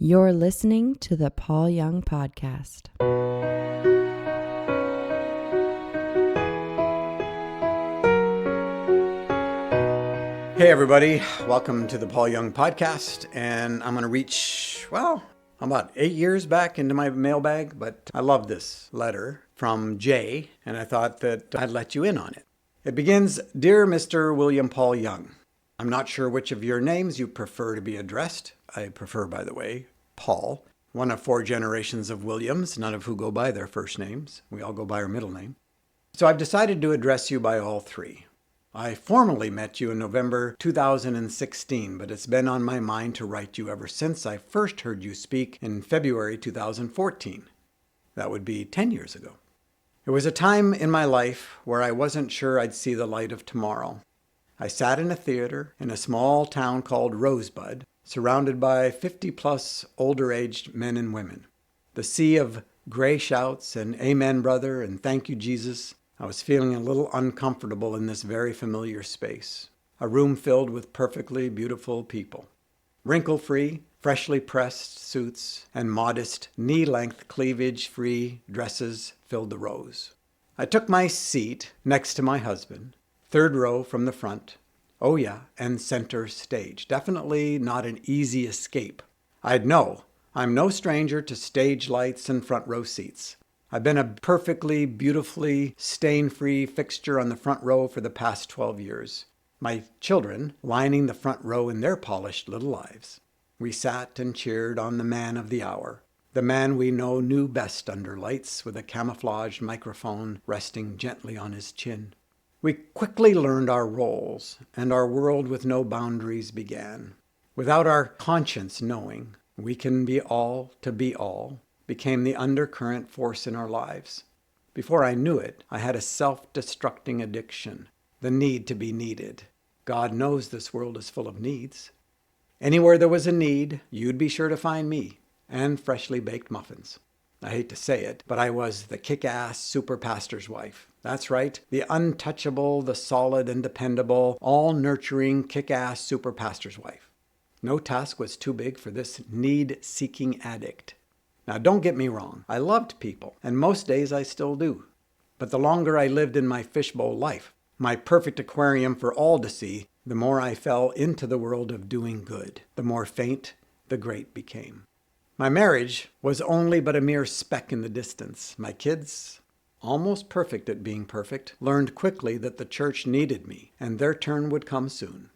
You're listening to the Paul Young Podcast. Hey everybody, welcome to the Paul Young Podcast, and I'm going to reach, about 8 years back into my mailbag, but I love this letter from Jay, and I thought that I'd let you in on it. It begins, Dear Mr. William Paul Young, I'm not sure which of your names you prefer to be addressed. I prefer, by the way, Paul, one of 4 generations of Williams, none of who go by their first names. We all go by our middle name. So I've decided to address you by all 3. I formally met you in November 2016, but it's been on my mind to write you ever since I first heard you speak in February 2014. That would be 10 years ago. It was a time in my life where I wasn't sure I'd see the light of tomorrow. I sat in a theater in a small town called Rosebud, surrounded by 50-plus older-aged men and women. The sea of gray shouts and amen, brother, and thank you, Jesus. I was feeling a little uncomfortable in this very familiar space, a room filled with perfectly beautiful people. Wrinkle-free, freshly pressed suits and modest, knee-length, cleavage-free dresses filled the rows. I took my seat next to my husband, 3rd row from the front. Oh yeah, and center stage. Definitely not an easy escape. I'd know. I'm no stranger to stage lights and front row seats. I've been a perfectly, beautifully, stain-free fixture on the front row for the past 12 years. My children lining the front row in their polished little lives. We sat and cheered on the man of the hour, the man we know knew best under lights with a camouflaged microphone resting gently on his chin. We quickly learned our roles, and our world with no boundaries began. Without our conscience knowing, we can be all to be all, became the undercurrent force in our lives. Before I knew it, I had a self-destructing addiction, the need to be needed. God knows this world is full of needs. Anywhere there was a need, you'd be sure to find me, and freshly baked muffins. I hate to say it, but I was the kick-ass super pastor's wife. That's right, the untouchable, the solid and dependable, all-nurturing, kick-ass super pastor's wife. No task was too big for this need-seeking addict. Now, don't get me wrong. I loved people, and most days I still do. But the longer I lived in my fishbowl life, my perfect aquarium for all to see, the more I fell into the world of doing good. The more faint the great became. My marriage was only but a mere speck in the distance. My kids, almost perfect at being perfect, learned quickly that the church needed me, and their turn would come soon.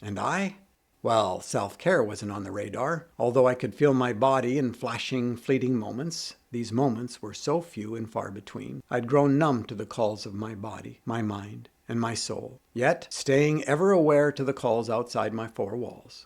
And I? Well, self-care wasn't on the radar, although I could feel my body in flashing, fleeting moments. These moments were so few and far between. I'd grown numb to the calls of my body, my mind, and my soul, yet staying ever aware to the calls outside my 4 walls.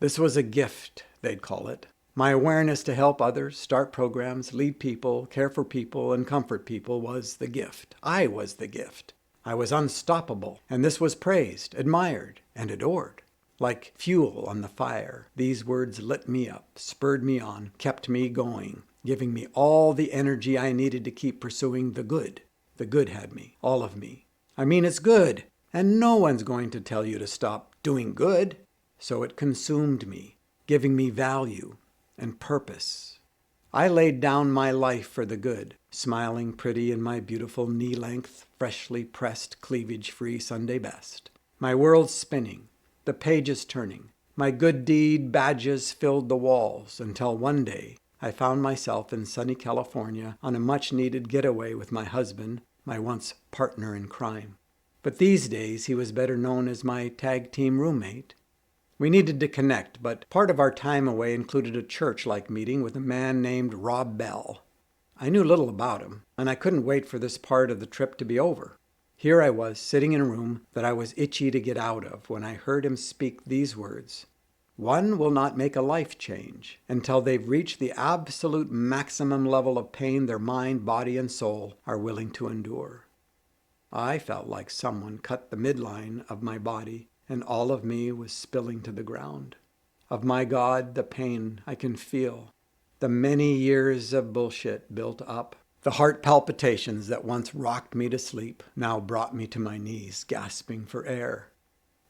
This was a gift, they'd call it. My awareness to help others, start programs, lead people, care for people, and comfort people was the gift. I was the gift. I was unstoppable, and this was praised, admired, and adored. Like fuel on the fire, these words lit me up, spurred me on, kept me going, giving me all the energy I needed to keep pursuing the good. The good had me, all of me. I mean, it's good, and no one's going to tell you to stop doing good. So it consumed me, giving me value and purpose. I laid down my life for the good, smiling pretty in my beautiful knee-length, freshly pressed, cleavage-free Sunday best. My world spinning, the pages turning. My good deed badges filled the walls until one day I found myself in sunny California on a much-needed getaway with my husband, my once partner in crime. But these days he was better known as my tag team roommate. We needed to connect, but part of our time away included a church-like meeting with a man named Rob Bell. I knew little about him, and I couldn't wait for this part of the trip to be over. Here I was, sitting in a room that I was itchy to get out of when I heard him speak these words. One will not make a life change until they've reached the absolute maximum level of pain their mind, body, and soul are willing to endure. I felt like someone cut the midline of my body, and all of me was spilling to the ground. Of my God, the pain I can feel, the many years of bullshit built up, the heart palpitations that once rocked me to sleep now brought me to my knees, gasping for air.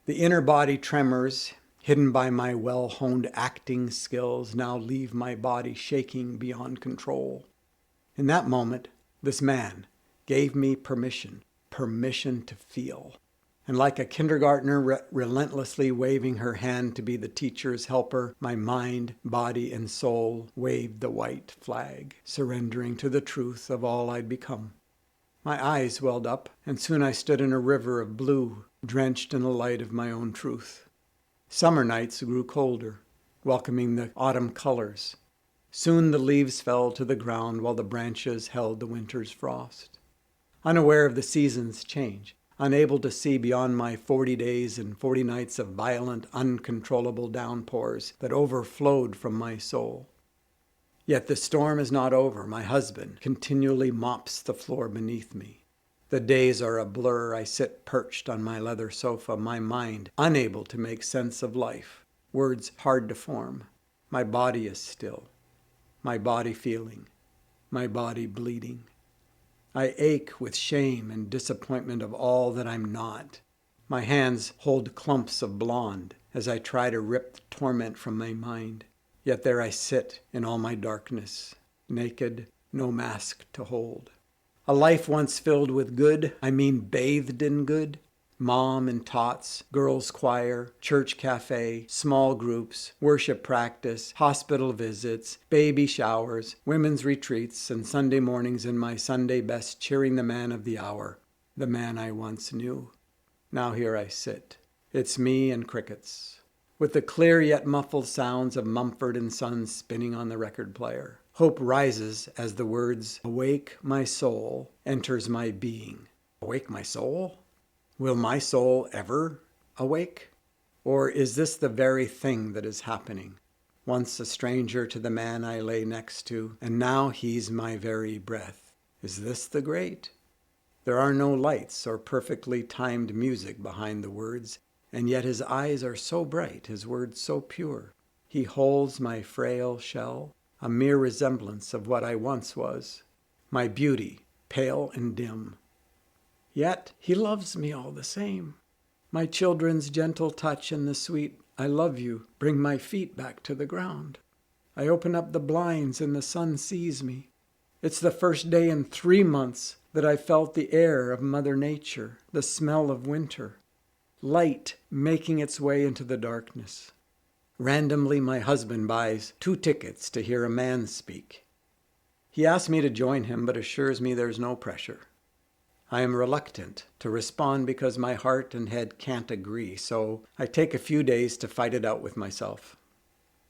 The inner body tremors hidden by my well-honed acting skills, now leave my body shaking beyond control. In that moment, this man gave me permission to feel. And like a kindergartner relentlessly waving her hand to be the teacher's helper, my mind, body, and soul waved the white flag, surrendering to the truth of all I'd become. My eyes welled up, and soon I stood in a river of blue, drenched in the light of my own truth. Summer nights grew colder, welcoming the autumn colors. Soon the leaves fell to the ground while the branches held the winter's frost. Unaware of the seasons' change, unable to see beyond my 40 days and 40 nights of violent, uncontrollable downpours that overflowed from my soul. Yet the storm is not over. My husband continually mops the floor beneath me. The days are a blur. I sit perched on my leather sofa, my mind unable to make sense of life, words hard to form. My body is still, my body feeling, my body bleeding. I ache with shame and disappointment of all that I'm not. My hands hold clumps of blonde as I try to rip the torment from my mind. Yet there I sit in all my darkness, naked, no mask to hold. A life once filled with good, bathed in good. Mom and tots, girls' choir, church cafe, small groups, worship practice, hospital visits, baby showers, women's retreats, and Sunday mornings in my Sunday best cheering the man of the hour, the man I once knew. Now here I sit. It's me and crickets, with the clear yet muffled sounds of Mumford & Sons spinning on the record player. Hope rises as the words, "Awake my soul," enters my being. Awake my soul? Will my soul ever awake? Or is this the very thing that is happening? Once a stranger to the man I lay next to, and now he's my very breath. Is this the great? There are no lights or perfectly timed music behind the words, and yet his eyes are so bright, his words so pure. He holds my frail shell, a mere resemblance of what I once was, my beauty, pale and dim. Yet he loves me all the same. My children's gentle touch and the sweet "I love you" bring my feet back to the ground. I open up the blinds and the sun sees me. It's the first day in 3 months that I felt the air of Mother Nature, the smell of winter. Light making its way into the darkness. Randomly, my husband buys 2 tickets to hear a man speak. He asks me to join him, but assures me there's no pressure. I am reluctant to respond because my heart and head can't agree, so I take a few days to fight it out with myself.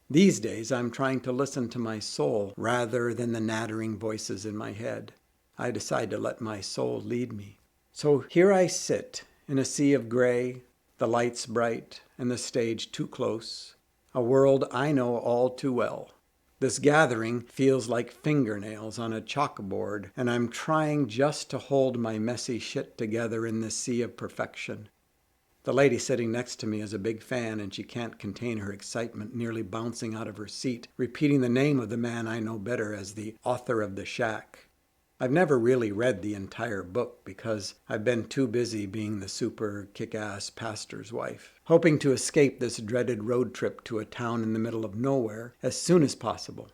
These days, I'm trying to listen to my soul rather than the nattering voices in my head. I decide to let my soul lead me. So here I sit in a sea of gray, the lights bright and the stage too close, a world I know all too well. This gathering feels like fingernails on a chalkboard, and I'm trying just to hold my messy shit together in this sea of perfection. The lady sitting next to me is a big fan, and she can't contain her excitement, nearly bouncing out of her seat, repeating the name of the man I know better as the author of The Shack. I've never really read the entire book because I've been too busy being the super kick-ass pastor's wife, hoping to escape this dreaded road trip to a town in the middle of nowhere as soon as possible.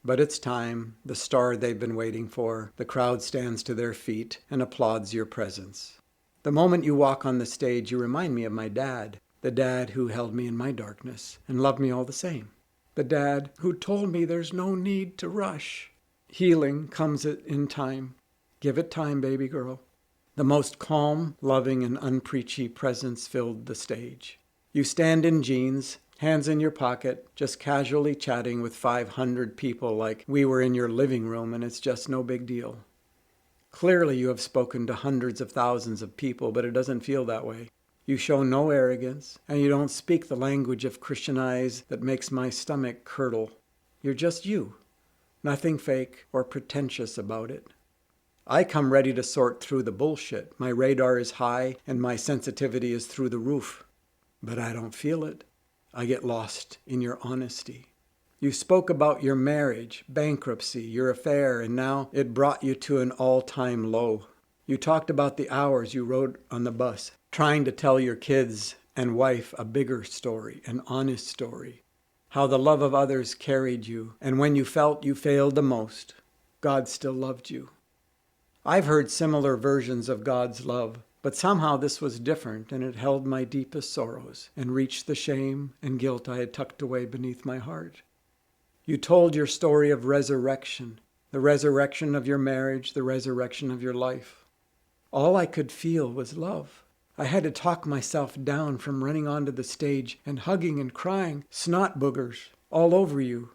But it's time, the star they've been waiting for. The crowd stands to their feet and applauds your presence. The moment you walk on the stage, you remind me of my dad, the dad who held me in my darkness and loved me all the same, the dad who told me there's no need to rush. Healing comes in time. Give it time, baby girl. The most calm, loving, and unpreachy presence filled the stage. You stand in jeans, hands in your pocket, just casually chatting with 500 people like we were in your living room and it's just no big deal. Clearly you have spoken to hundreds of thousands of people, but it doesn't feel that way. You show no arrogance, and you don't speak the language of Christian eyes that makes my stomach curdle. You're just you. Nothing fake or pretentious about it. I come ready to sort through the bullshit. My radar is high and my sensitivity is through the roof. But I don't feel it. I get lost in your honesty. You spoke about your marriage, bankruptcy, your affair, and now it brought you to an all-time low. You talked about the hours you rode on the bus, trying to tell your kids and wife a bigger story, an honest story. How the love of others carried you, and when you felt you failed the most, God still loved you. I've heard similar versions of God's love, but somehow this was different, and it held my deepest sorrows and reached the shame and guilt I had tucked away beneath my heart. You told your story of resurrection, the resurrection of your marriage, the resurrection of your life. All I could feel was love. I had to talk myself down from running onto the stage and hugging and crying, snot boogers all over you.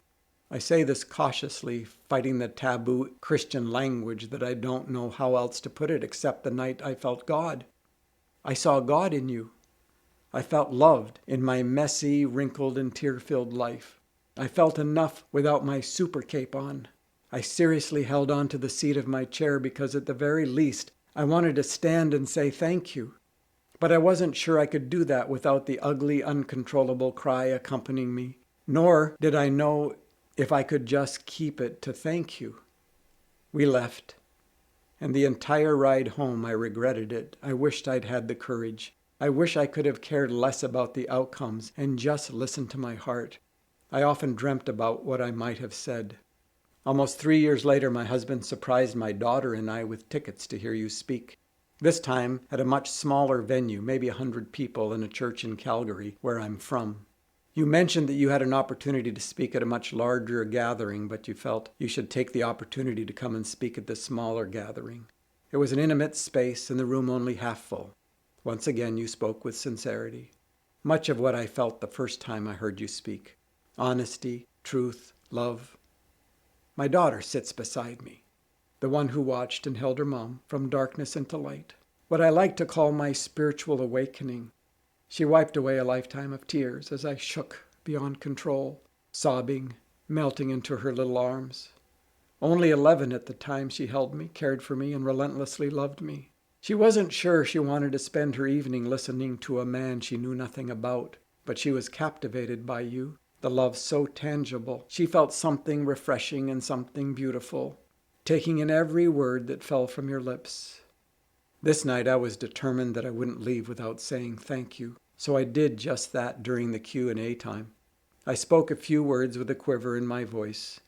I say this cautiously, fighting the taboo Christian language that I don't know how else to put it except the night I felt God. I saw God in you. I felt loved in my messy, wrinkled, and tear-filled life. I felt enough without my super cape on. I seriously held on to the seat of my chair because at the very least I wanted to stand and say thank you. But I wasn't sure I could do that without the ugly, uncontrollable cry accompanying me. Nor did I know if I could just keep it to thank you. We left, and the entire ride home I regretted it. I wished I'd had the courage. I wish I could have cared less about the outcomes and just listened to my heart. I often dreamt about what I might have said. Almost 3 years later, my husband surprised my daughter and I with tickets to hear you speak. This time at a much smaller venue, maybe 100 people in a church in Calgary, where I'm from. You mentioned that you had an opportunity to speak at a much larger gathering, but you felt you should take the opportunity to come and speak at this smaller gathering. It was an intimate space and the room only half full. Once again, you spoke with sincerity. Much of what I felt the first time I heard you speak. Honesty, truth, love. My daughter sits beside me, the one who watched and held her mom from darkness into light. What I like to call my spiritual awakening. She wiped away a lifetime of tears as I shook beyond control, sobbing, melting into her little arms. Only 11 at the time, she held me, cared for me, and relentlessly loved me. She wasn't sure she wanted to spend her evening listening to a man she knew nothing about, but she was captivated by you, the love so tangible. She felt something refreshing and something beautiful, taking in every word that fell from your lips. This night I was determined that I wouldn't leave without saying thank you, so I did just that during the Q&A time. I spoke a few words with a quiver in my voice.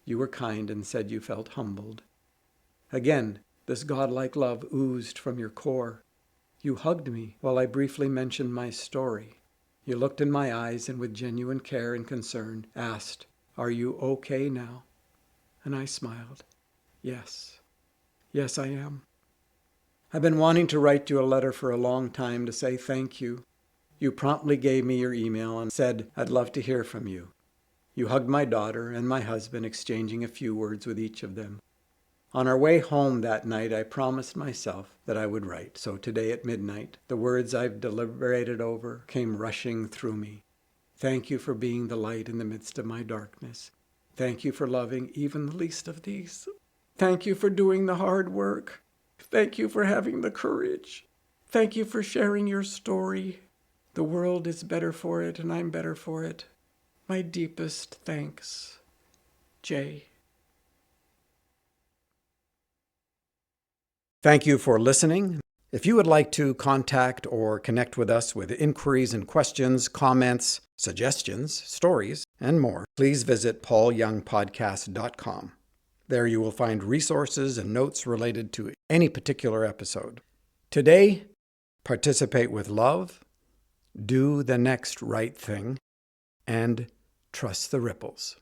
You were kind and said you felt humbled. Again, this godlike love oozed from your core. You hugged me while I briefly mentioned my story. You looked in my eyes and with genuine care and concern asked, "Are you okay now?" And I smiled. Yes. Yes, I am. I've been wanting to write you a letter for a long time to say thank you. You promptly gave me your email and said, "I'd love to hear from you." You hugged my daughter and my husband, exchanging a few words with each of them. On our way home that night, I promised myself that I would write. So today at midnight, the words I've deliberated over came rushing through me. Thank you for being the light in the midst of my darkness. Thank you for loving even the least of these. Thank you for doing the hard work. Thank you for having the courage. Thank you for sharing your story. The world is better for it, and I'm better for it. My deepest thanks, Jay. Thank you for listening. If you would like to contact or connect with us with inquiries and questions, comments, suggestions, stories, and more, please visit paulyoungpodcast.com. There you will find resources and notes related to any particular episode. Today, participate with love, do the next right thing, and trust the ripples.